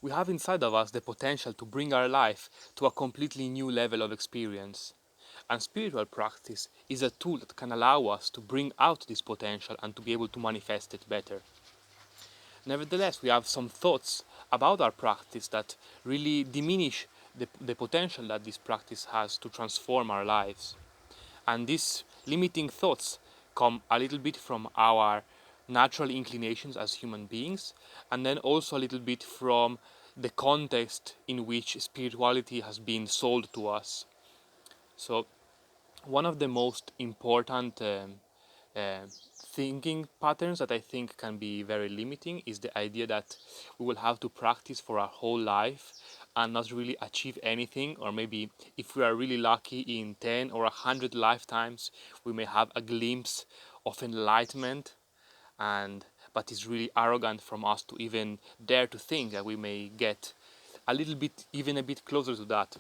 we have inside of us the potential to bring our life to a completely new level of experience. And spiritual practice is a tool that can allow us to bring out this potential and to be able to manifest it better. Nevertheless, we have some thoughts about our practice that really diminish the potential that this practice has to transform our lives. And these limiting thoughts come a little bit from our natural inclinations as human beings, and then also a little bit from the context in which spirituality has been sold to us. So, one of the most important uh, thinking patterns that I think can be very limiting is the idea that we will have to practice for our whole life and not really achieve anything, or maybe if we are really lucky in 10 or 100 lifetimes we may have a glimpse of enlightenment, and but it's really arrogant from us to even dare to think that we may get a little bit, even a bit closer to that.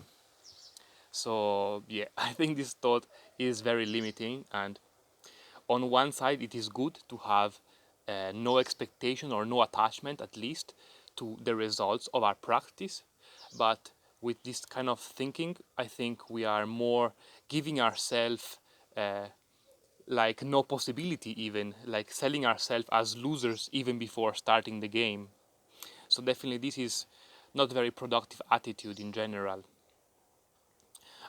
So yeah, I think this thought is very limiting, and on one side it is good to have no expectation or no attachment, at least, to the results of our practice. But with this kind of thinking, I think we are more giving ourselves like no possibility, even like selling ourselves as losers even before starting the game. So definitely this is not very productive attitude in general.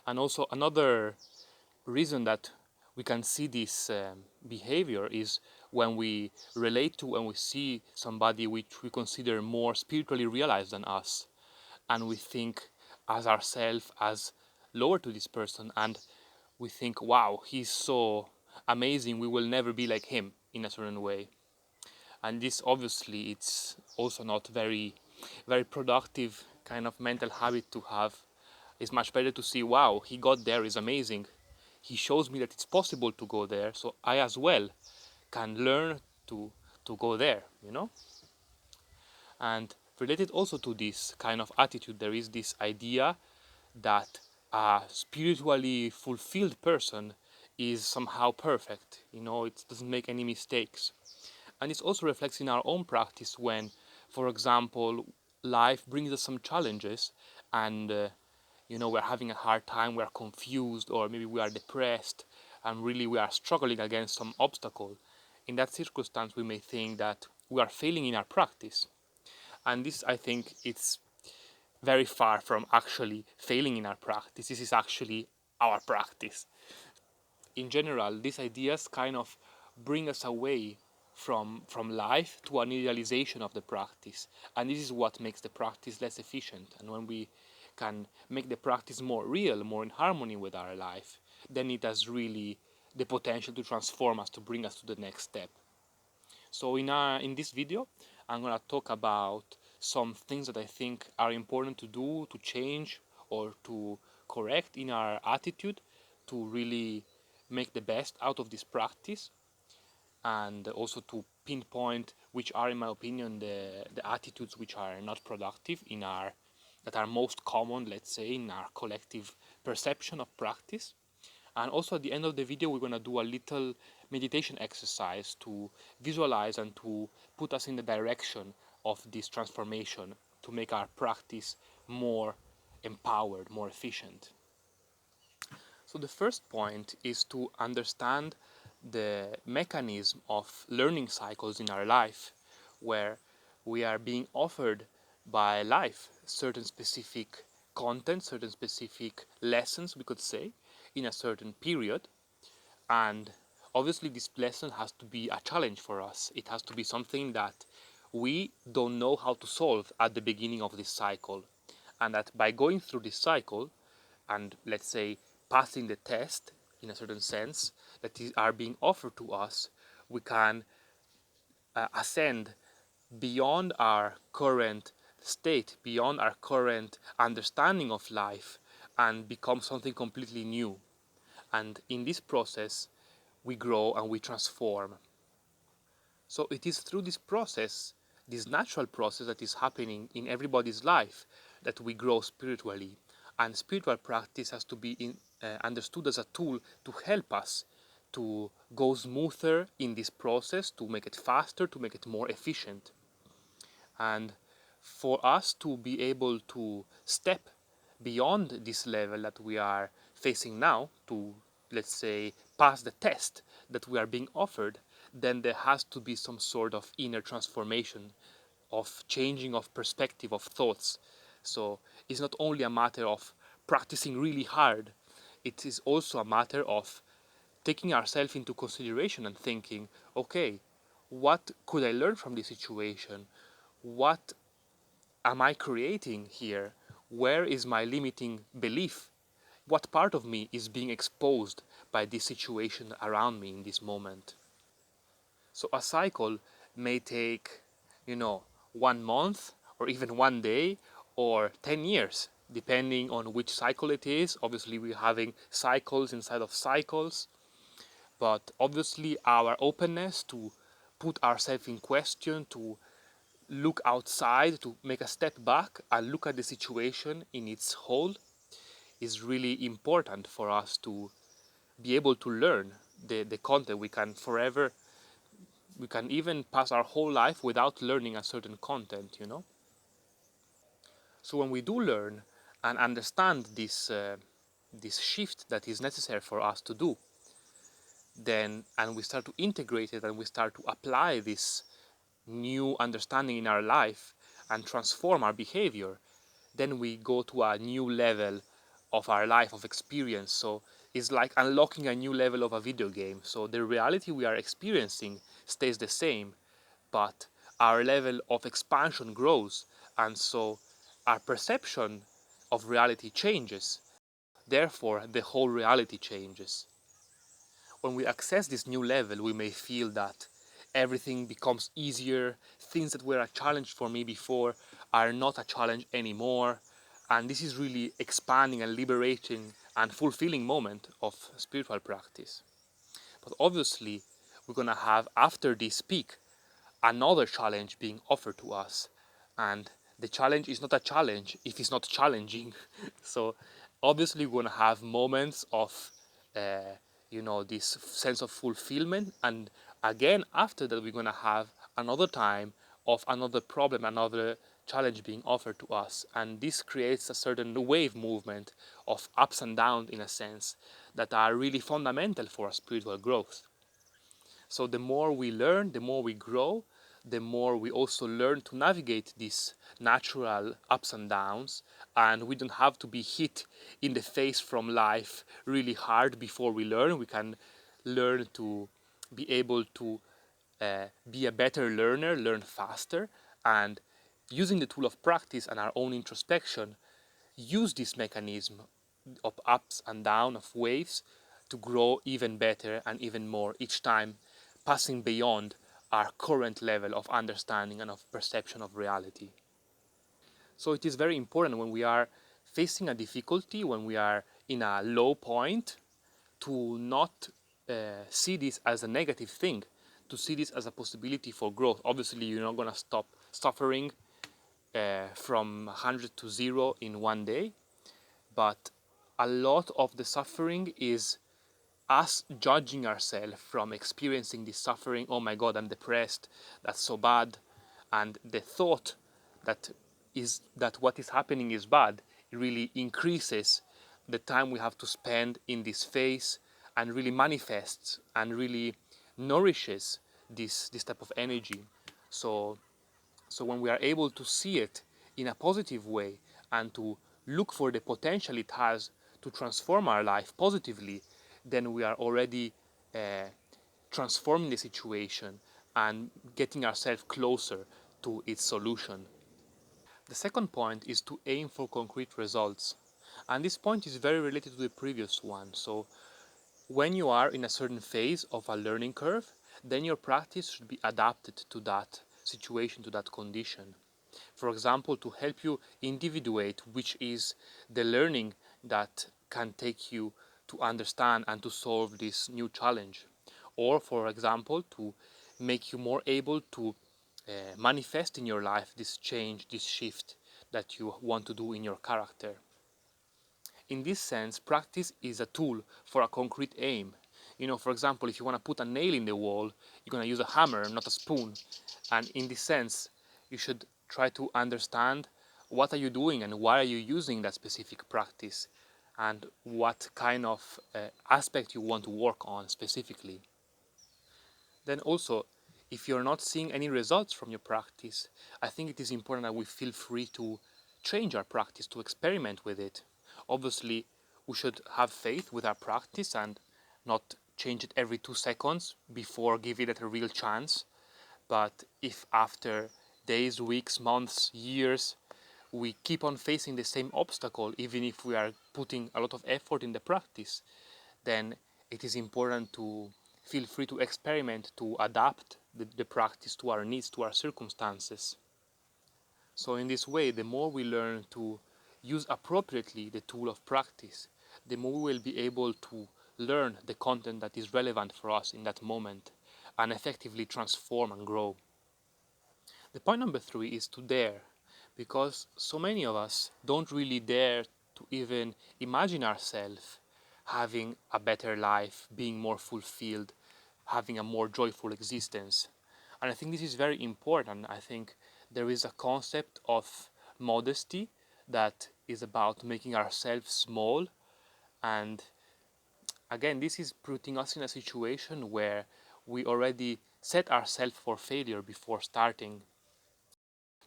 And also another reason that we can see this behavior is when we relate to, when we see somebody which we consider more spiritually realized than us, and we think as ourselves as lower to this person, and we think, wow, he's so amazing, we will never be like him in a certain way. And this obviously it's also not very productive kind of mental habit to have. It's much better to see, wow, he got there, is amazing, he shows me that it's possible to go there, so I as well can learn to go there, you know. And related also to this kind of attitude, there is this idea that a spiritually fulfilled person is somehow perfect, you know, it doesn't make any mistakes. And this also reflects in our own practice when, for example, life brings us some challenges, and you know, we're having a hard time, we're confused, or maybe we are depressed, and really we are struggling against some obstacle. In that circumstance, we may think that we are failing in our practice. And this, I think, it's very far from actually failing in our practice. This is actually our practice. In general, these ideas kind of bring us away from life to an idealization of the practice, and this is what makes the practice less efficient. And when we can make the practice more real, more in harmony with our life, then it has really the potential to transform us, to bring us to the next step. So in this video, I'm gonna talk about some things that I think are important to do, to change, or to correct in our attitude to really make the best out of this practice, and also to pinpoint which are, in my opinion, the attitudes which are not productive in our, that are most common, let's say, in our collective perception of practice. And also at the end of the video, we're going to do a little meditation exercise to visualize and to put us in the direction of this transformation, to make our practice more empowered, more efficient. So the first point is to understand the mechanism of learning cycles in our life, where we are being offered by life certain specific content, certain specific lessons, we could say, in a certain period. And obviously this lesson has to be a challenge for us. It has to be something that we don't know how to solve at the beginning of this cycle, and that by going through this cycle and, let's say, passing the test in a certain sense that are being offered to us, we can ascend beyond our current state, beyond our current understanding of life, and become something completely new. And in this process, we grow and we transform. So it is through this process, this natural process that is happening in everybody's life, that we grow spiritually. And spiritual practice has to be understood as a tool to help us to go smoother in this process, to make it faster, to make it more efficient. And for us to be able to step beyond this level that we are facing now, to, let's say, pass the test that we are being offered, then there has to be some sort of inner transformation, of changing of perspective, of thoughts. So it's not only a matter of practicing really hard, it is also a matter of taking ourselves into consideration and thinking, okay, what could I learn from this situation? What am I creating here? Where is my limiting belief? What part of me is being exposed by this situation around me in this moment? So a cycle may take, you know, 1 month or even one day or 10 years, depending on which cycle it is. Obviously, we're having cycles inside of cycles, but obviously our openness to put ourselves in question, to look outside, to make a step back and look at the situation in its whole is really important for us to be able to learn the content. We can even pass our whole life without learning a certain content, you know. So when we do learn and understand this shift that is necessary for us to do, then and we start to integrate it and we start to apply this new understanding in our life and transform our behavior, then we go to a new level of our life of experience. So it's like unlocking a new level of a video game. So the reality we are experiencing stays the same, but our level of expansion grows, and so our perception of reality changes. Therefore, the whole reality changes. When we access this new level, we may feel that everything becomes easier. Things that were a challenge for me before are not a challenge anymore. And this is really expanding and liberating and fulfilling moment of spiritual practice. But obviously, we're going to have, after this peak, another challenge being offered to us. And the challenge is not a challenge if it's not challenging. So obviously we're going to have moments of this sense of fulfillment, and again after that we're going to have another time of another problem, another challenge being offered to us, and this creates a certain wave movement of ups and downs in a sense that are really fundamental for our spiritual growth. So the more we learn, the more we grow, the more we also learn to navigate these natural ups and downs, and we don't have to be hit in the face from life really hard before we learn. We can learn to be able to be a better learner, learn faster, and using the tool of practice and our own introspection, use this mechanism of ups and downs, of waves, to grow even better and even more each time, passing beyond our current level of understanding and of perception of reality. So it is very important when we are facing a difficulty, when we are in a low point, to not see this as a negative thing, to see this as a possibility for growth. Obviously, you're not going to stop suffering from 100 to 0 in one day, but a lot of the suffering is us judging ourselves from experiencing this suffering. Oh my God, I'm depressed, that's so bad. And the thought that that what is happening is bad, it really increases the time we have to spend in this phase, and really manifests and really nourishes this type of energy. So so when we are able to see it in a positive way and to look for the potential it has to transform our life positively, then we are already uh, transforming the situation and getting ourselves closer to its solution. The second point is to aim for concrete results. And this point is very related to the previous one. So when you are in a certain phase of a learning curve, then your practice should be adapted to that situation, to that condition. For example, to help you individuate which is the learning that can take you to understand and to solve this new challenge. Or, for example, to make you more able to manifest in your life this change, this shift that you want to do in your character. In this sense, practice is a tool for a concrete aim. For example, if you want to put a nail in the wall, you're going to use a hammer, not a spoon. And in this sense, you should try to understand what are you doing and why are you using that specific practice, and what kind of aspect you want to work on specifically. Then also, if you're not seeing any results from your practice, I think it is important that we feel free to change our practice, to experiment with it. Obviously, we should have faith with our practice and not change it every 2 seconds before giving it a real chance. But if after days, weeks, months, years, we keep on facing the same obstacle, even if we are putting a lot of effort in the practice, then it is important to feel free to experiment, to adapt the practice to our needs, to our circumstances. So in this way, the more we learn to use appropriately the tool of practice, the more we will be able to learn the content that is relevant for us in that moment and effectively transform and grow. The point number 3 is to dare, because so many of us don't really dare to even imagine ourselves having a better life, being more fulfilled, having a more joyful existence. And I think this is very important. I think there is a concept of modesty that is about making ourselves small, and again, this is putting us in a situation where we already set ourselves for failure before starting.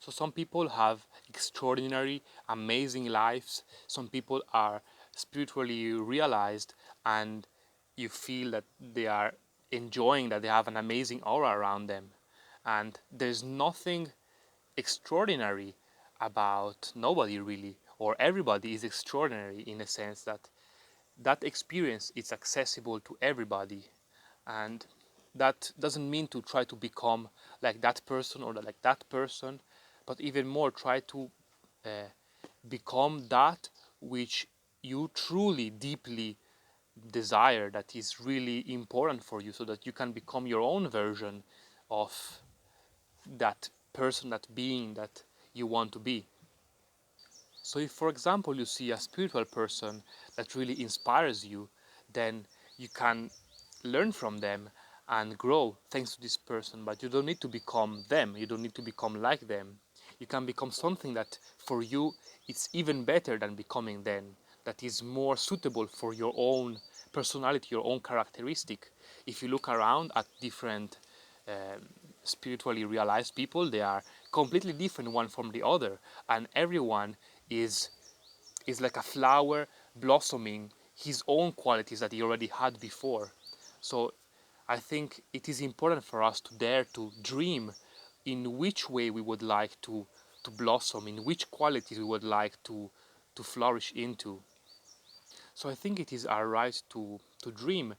So some people have extraordinary, amazing lives. Some people are spiritually realized, and you feel that they are enjoying, that they have an amazing aura around them. And there's nothing extraordinary about nobody really, or everybody is extraordinary in a sense that that experience is accessible to everybody. And that doesn't mean to try to become like that person or like that person, but even more try to uh, become that which you truly deeply desire, that is really important for you, so that you can become your own version of that person, that being that you want to be. So if, for example, you see a spiritual person that really inspires you, then you can learn from them and grow thanks to this person. But you don't need to become them. You don't need to become like them. You can become something that for you it's even better than becoming them, that is more suitable for your own personality, your own characteristic. If you look around at different spiritually realized people, they are completely different one from the other, and everyone is is like a flower blossoming his own qualities that he already had before. So I think it is important for us to dare to dream in which way we would like to blossom, in which qualities we would like to flourish into. So I think it is our right to dream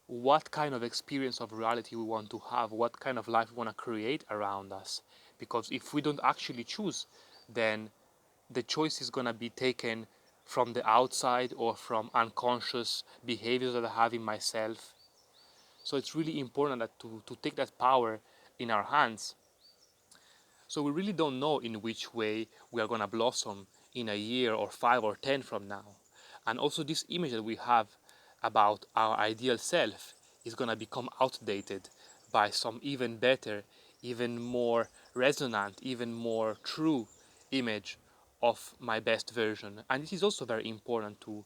what kind of experience of reality we want to have, what kind of life we want to create around us. Because if we don't actually choose, then the choice is going to be taken from the outside or from unconscious behaviors that I have in myself. So it's really important that to take that power in our hands. So we really don't know in which way we are going to blossom in a year or 5 or 10 from now. And also this image that we have about our ideal self is going to become outdated by some even better, even more resonant, even more true image of my best version. And it is also very important to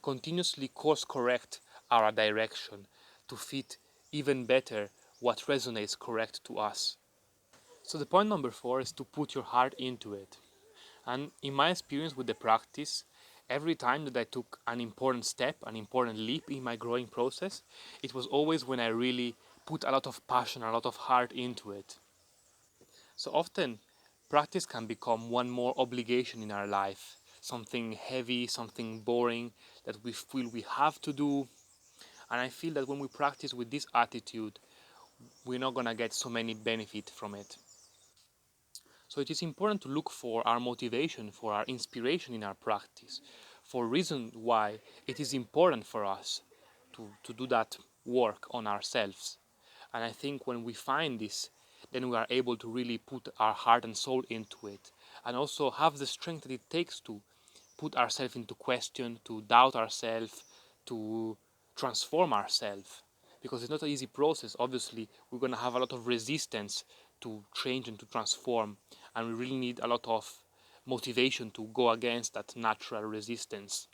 continuously course correct our direction to fit even better what resonates correct to us. So the point number 4 is to put your heart into it. And in my experience with the practice, every time that I took an important step, an important leap in my growing process, it was always when I really put a lot of passion, a lot of heart into it. So often, practice can become one more obligation in our life, something heavy, something boring that we feel we have to do. And I feel that when we practice with this attitude, we're not going to get so many benefits from it. So it is important to look for our motivation, for our inspiration in our practice, for reason why it is important for us to do that work on ourselves. And I think when we find this, then we are able to really put our heart and soul into it, and also have the strength that it takes to put ourselves into question, to doubt ourselves, to transform ourselves. Because it's not an easy process. Obviously, we're going to have a lot of resistance to change and to transform, and we really need a lot of motivation to go against that natural resistance.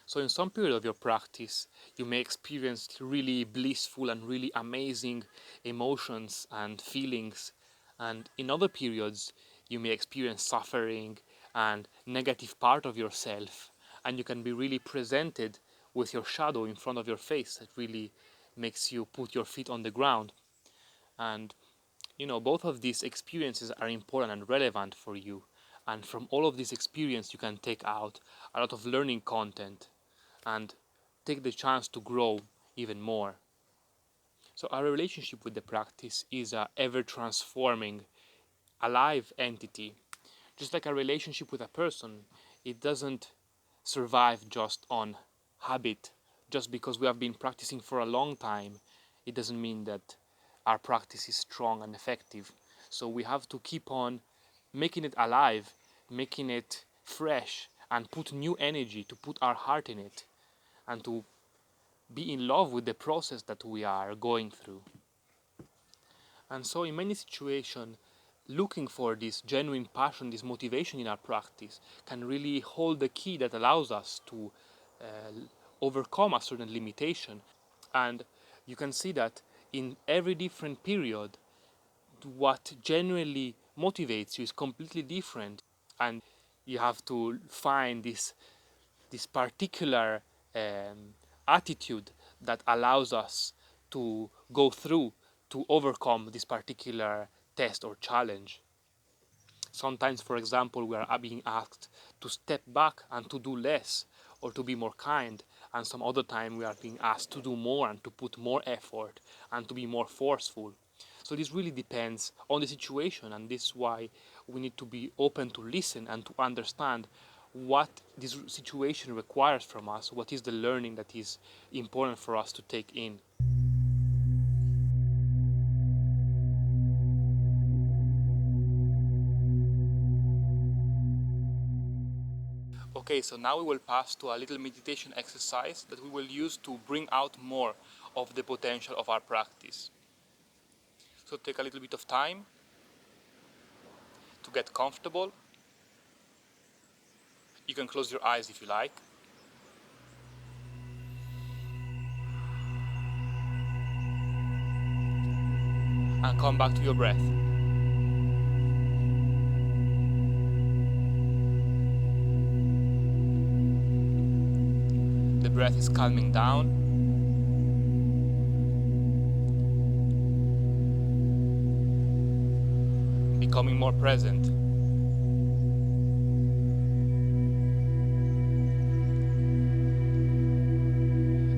So in some period of your practice, you may experience really blissful and really amazing emotions and feelings. And in other periods, you may experience suffering and negative part of yourself. And you can be really presented with your shadow in front of your face that really makes you put your feet on the ground. And both of these experiences are important and relevant for you. And from all of this experience, you can take out a lot of learning content and take the chance to grow even more. So our relationship with the practice is a ever transforming, alive entity. Just like a relationship with a person, it doesn't survive just on habit. Just because we have been practicing for a long time, it doesn't mean that our practice is strong and effective. So we have to keep on making it alive, making it fresh, and put new energy, to put our heart in it, and to be in love with the process that we are going through. And so in many situations, looking for this genuine passion, this motivation in our practice can really hold the key that allows us to uh, overcome a certain limitation. And you can see that in every different period, what genuinely motivates you is completely different. And you have to find this particular attitude that allows us to go through, to overcome this particular test or challenge. Sometimes, for example, we are being asked to step back and to do less, or to be more kind, and some other time we are being asked to do more and to put more effort and to be more forceful. So this really depends on the situation, and this is why we need to be open to listen and to understand what this situation requires from us, what is the learning that is important for us to take in. Okay, so now we will pass to a little meditation exercise that we will use to bring out more of the potential of our practice. So take a little bit of time to get comfortable. You can close your eyes if you like. And come back to your breath. The breath is calming down. Becoming more present.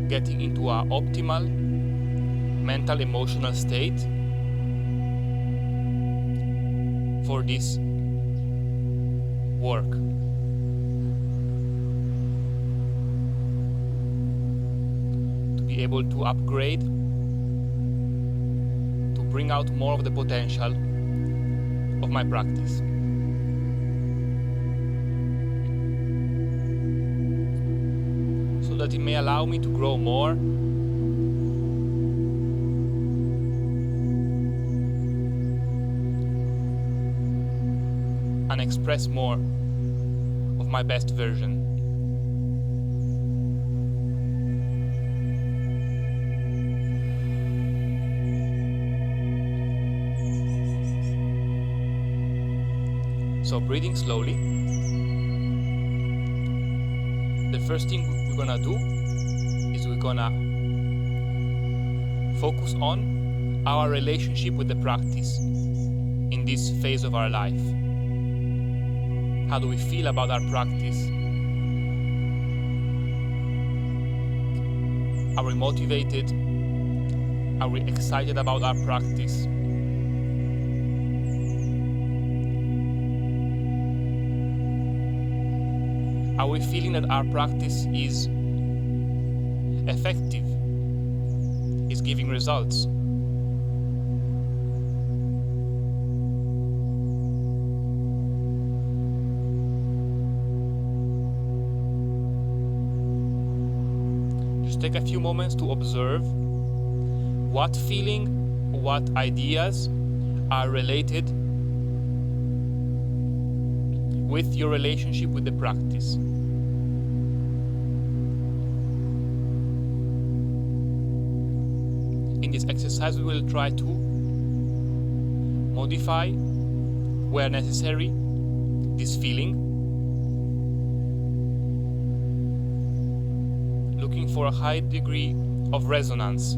Getting into our optimal mental emotional state for this work. To be able to upgrade, to bring out more of the potential of my practice. So that it may allow me to grow more and express more of my best version. So breathing slowly. The first thing we're gonna do is we're gonna focus on our relationship with the practice in this phase of our life. How do we feel about our practice? Are we motivated? Are we excited about our practice? Are we feeling that our practice is effective, is giving results? Just take a few moments to observe what feeling, what ideas are related with your relationship with the practice. In this exercise, we will try to modify, where necessary, this feeling, looking for a high degree of resonance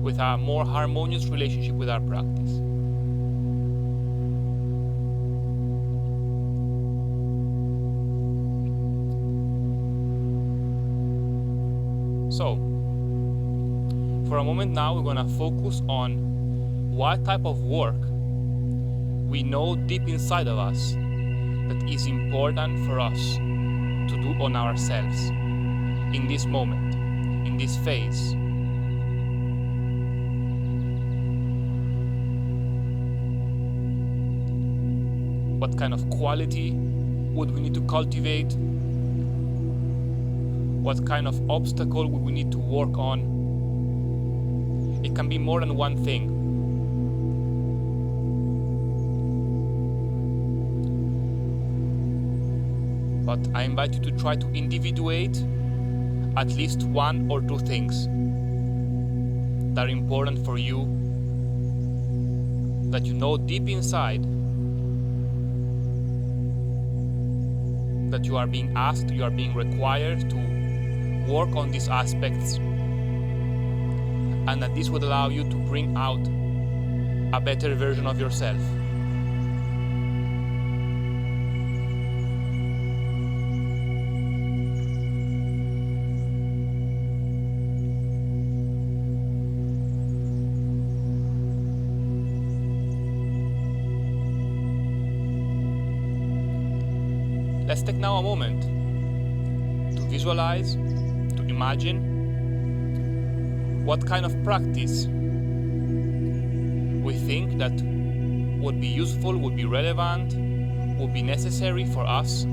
with a more harmonious relationship with our practice. So, for a moment now, we're going to focus on what type of work we know deep inside of us that is important for us to do on ourselves in this moment, in this phase. What kind of quality would we need to cultivate? What kind of obstacle would we need to work on? It can be more than one thing. But I invite you to try to individuate at least one or two things that are important for you, that you know deep inside that you are being asked, you are being required to work on these aspects, and that this would allow you to bring out a better version of yourself. Let's take now a moment to visualize, to imagine what kind of practice we think that would be useful, would be relevant, would be necessary for us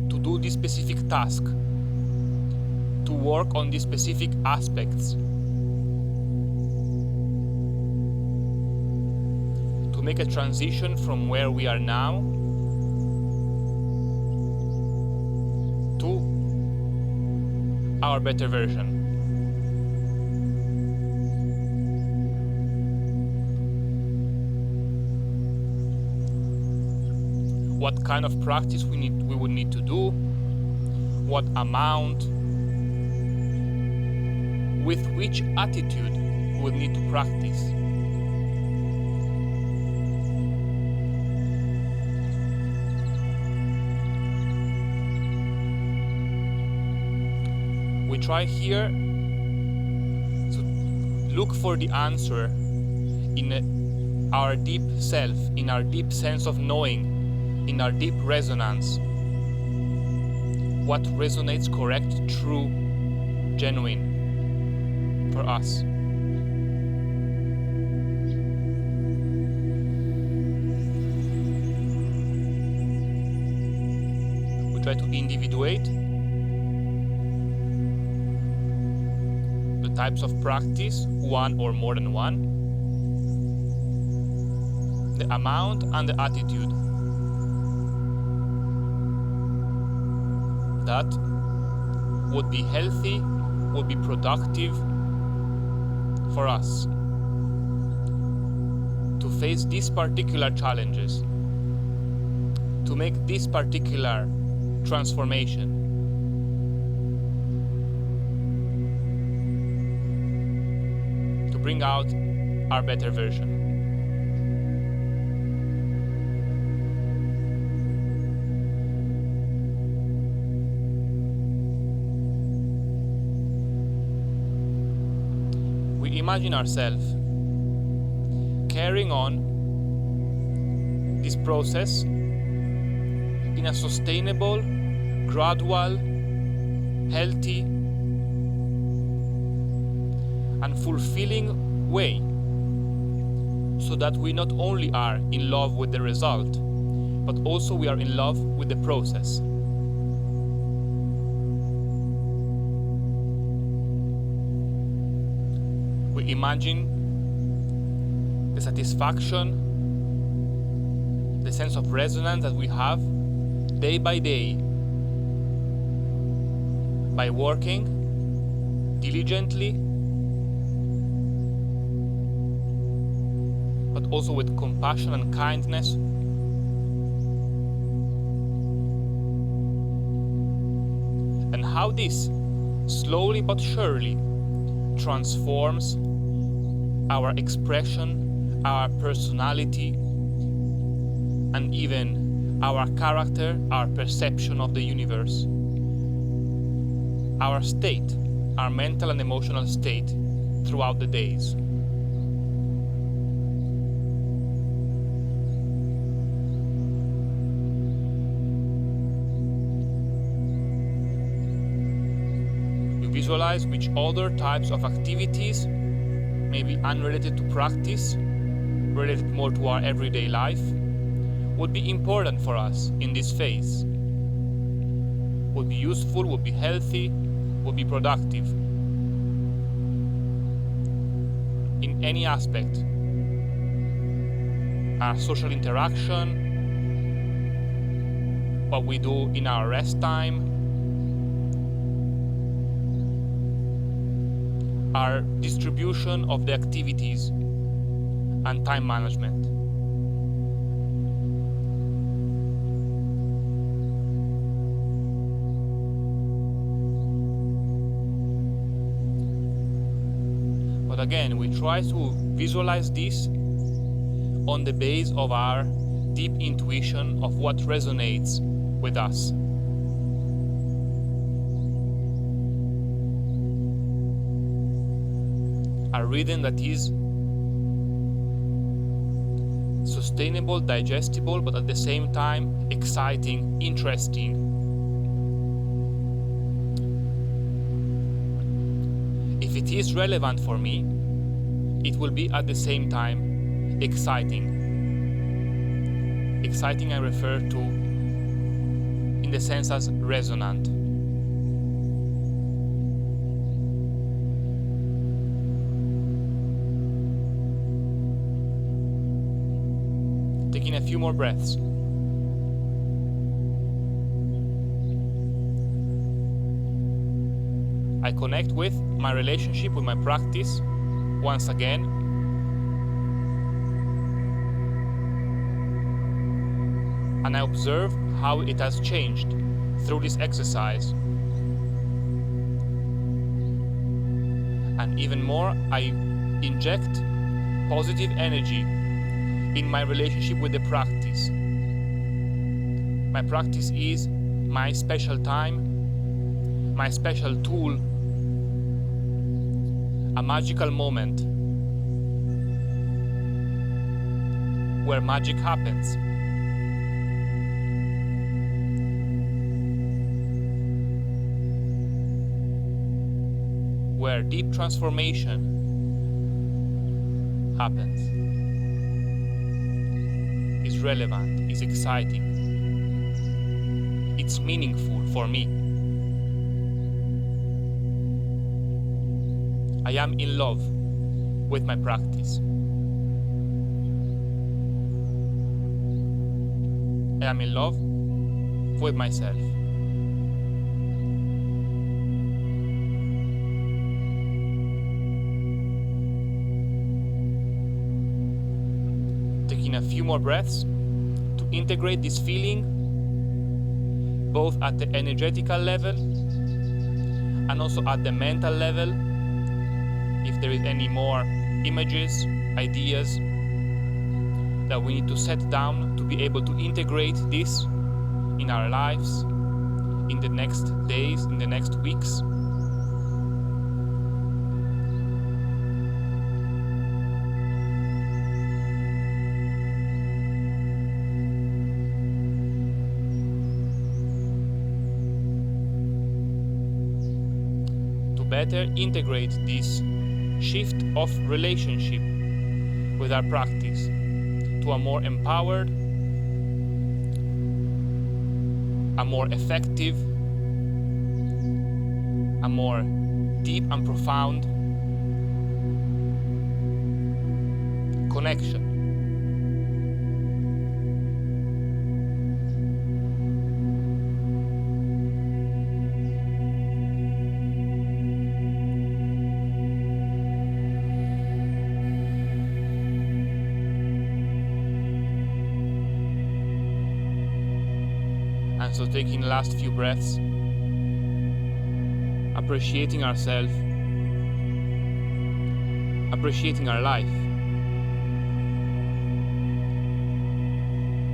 to do this specific task, to work on these specific aspects, to make a transition from where we are now to our better version. What kind of practice we would need to do, what amount, with which attitude we would need to practice. We try here to look for the answer in our deep self, in our deep sense of knowing, in our deep resonance. What resonates correct, true, genuine for us. We try to individuate the types of practice, one or more than one, the amount and the attitude that would be healthy, would be productive for us to face these particular challenges, to make this particular transformation. To bring out our better version. We imagine ourselves carrying on this process in a sustainable, gradual, healthy, and fulfilling way, so that we not only are in love with the result, but also we are in love with the process. imagine the satisfaction, the sense of resonance that we have day by day by working diligently, but also with compassion and kindness, and how this slowly but surely transforms our expression, our personality, and even our character, our perception of the universe, our state, our mental and emotional state throughout the days. We visualize which other types of activities, maybe unrelated to practice, related more to our everyday life, would be important for us in this phase, would be useful, would be healthy, would be productive in any aspect. Our social interaction, what we do in our rest time, our distribution of the activities and time management. But again, we try to visualize this on the base of our deep intuition of what resonates with us. A rhythm that is sustainable, digestible, but at the same time exciting, interesting. If it is relevant for me, it will be at the same time exciting. Exciting I refer to in the sense as resonant. Taking a few more breaths. I connect with my relationship with my practice once again. And I observe how it has changed through this exercise. And even more, I inject positive energy in my relationship with the practice. My practice is my special time, my special tool, a magical moment where magic happens. Where deep transformation happens. Is relevant, is exciting. It's meaningful for me. I am in love with my practice. I am in love with myself. Taking a few more breaths to integrate this feeling both at the energetical level and also at the mental level. If there is any more images, ideas that we need to set down to be able to integrate this in our lives, in the next days, in the next weeks. To better integrate this shift of relationship with our practice to a more empowered, a more effective, a more deep and profound connection. And so taking the last few breaths, appreciating ourselves, appreciating our life,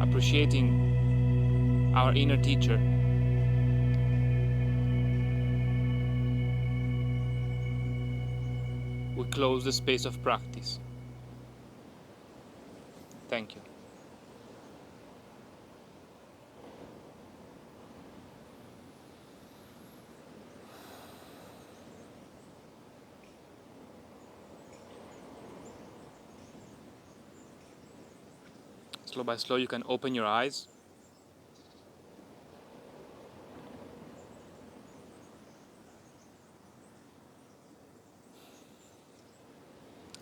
appreciating our inner teacher. We close the space of practice. Thank you. Slow by slow, you can open your eyes.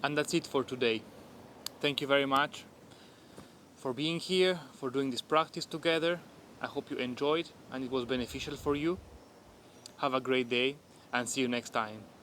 And that's it for today. Thank you very much for being here, for doing this practice together. I hope you enjoyed and it was beneficial for you. Have a great day and see you next time.